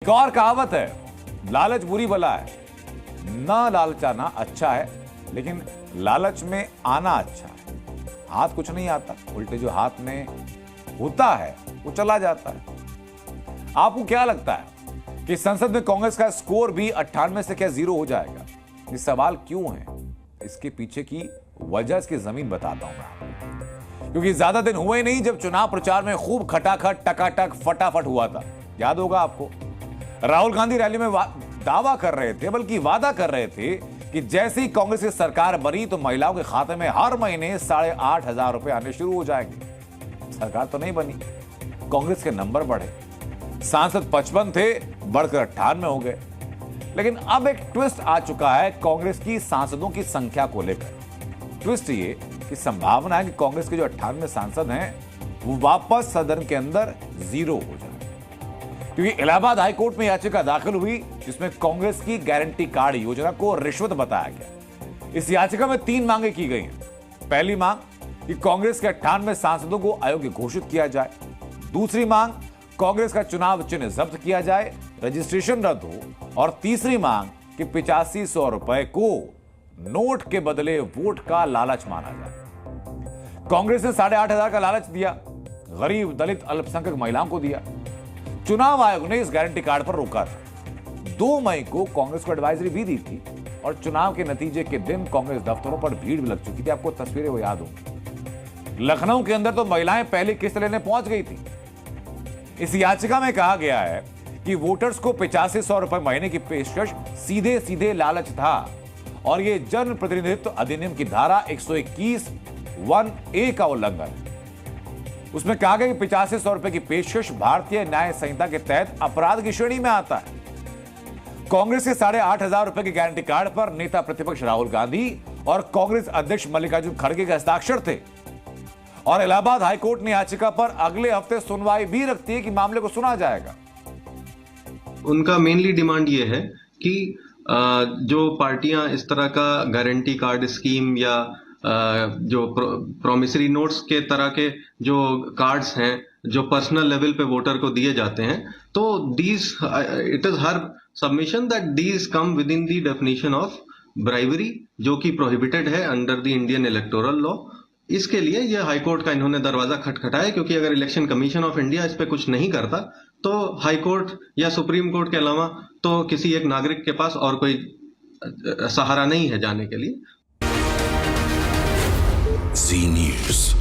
एक और कहावत है, लालच बुरी बला है। ना लालचाना अच्छा है, लेकिन लालच में आना अच्छा है। हाथ कुछ नहीं आता, उल्टे जो हाथ में होता है वो चला जाता है। आपको क्या लगता है कि संसद में कांग्रेस का स्कोर भी 98 से क्या 0 हो जाएगा? ये सवाल क्यों है? इसके पीछे की वजह इसकी जमीन बताता हूं मैं। क्योंकि ज्यादा दिन हुए नहीं जब चुनाव प्रचार में खूब खटाखट टकाटक फटाफट हुआ था। याद होगा आपको, राहुल गांधी रैली में दावा कर रहे थे, बल्कि वादा कर रहे थे कि जैसे ही कांग्रेस की सरकार बनी तो महिलाओं के खाते में हर महीने 8,500 रुपए आने शुरू हो जाएंगे। सरकार तो नहीं बनी, कांग्रेस के नंबर बढ़े, सांसद 55 थे, बढ़कर 98 हो गए। लेकिन अब एक ट्विस्ट आ चुका है कांग्रेस की सांसदों की संख्या को लेकर। ट्विस्ट ये कि संभावना है कि कांग्रेस के जो 98 सांसद हैं वो वापस सदन के अंदर 0 हो जाए, क्योंकि इलाहाबाद हाईकोर्ट में याचिका दाखिल हुई जिसमें कांग्रेस की गारंटी कार्ड योजना को रिश्वत बताया गया। इस याचिका में 3 मांगे की गई हैं। पहली मांग कि कांग्रेस के 98 सांसदों को अयोग्य घोषित किया जाए। दूसरी मांग, कांग्रेस का चुनाव चिन्ह जब्त किया जाए, रजिस्ट्रेशन रद्द हो। और तीसरी मांग कि 8500 रुपए को नोट के बदले वोट का लालच माना जाए। कांग्रेस ने 8,500 का लालच दिया, गरीब, दलित, अल्पसंख्यक महिलाओं को दिया। चुनाव आयोग ने इस गारंटी कार्ड पर रोका था। 2 मई को कांग्रेस को एडवाइजरी भी दी थी और चुनाव के नतीजे के दिन कांग्रेस दफ्तरों पर भीड़ भी लग चुकी थी। आपको तस्वीरें वो याद होंगी। लखनऊ के अंदर तो महिलाएं पहले किस्त लेने पहुंच गई थी। इस याचिका में कहा गया है कि वोटर्स को 8500 रुपए महीने की पेशकश सीधे सीधे लालच था और यह जन प्रतिनिधित्व अधिनियम की धारा 121(1)(a) का उल्लंघन है। उसमें कहा गया कि 8500 रुपए की पेशकश भारतीय न्याय संहिता के तहत अपराध की श्रेणी में आता है। कांग्रेस के 8,500 रुपए के गारंटी कार्ड पर नेता प्रतिपक्ष राहुल गांधी और कांग्रेस अध्यक्ष मल्लिकार्जुन खड़गे के हस्ताक्षर थे और इलाहाबाद हाईकोर्ट ने याचिका पर अगले हफ्ते सुनवाई भी रखती है कि मामले को सुना जाएगा। उनका मेनली डिमांड ये है कि जो पार्टियां इस तरह का गारंटी कार्ड स्कीम या जो प्रोमिसरी नोट्स के तरह के जो कार्ड्स हैं जो पर्सनल लेवल पे वोटर को दिए जाते हैं, तो these it is her submission that these come within the definition of bribery, जो कि प्रोहिबिटेड है under the Indian electoral law. इसके लिए यह हाईकोर्ट का इन्होंने दरवाजा खटखटाया, क्योंकि अगर इलेक्शन कमीशन ऑफ इंडिया इस पे कुछ नहीं करता तो हाईकोर्ट या सुप्रीम कोर्ट के अलावा तो किसी एक नागरिक के पास और कोई सहारा नहीं है जाने के लिए। जी न्यूज़।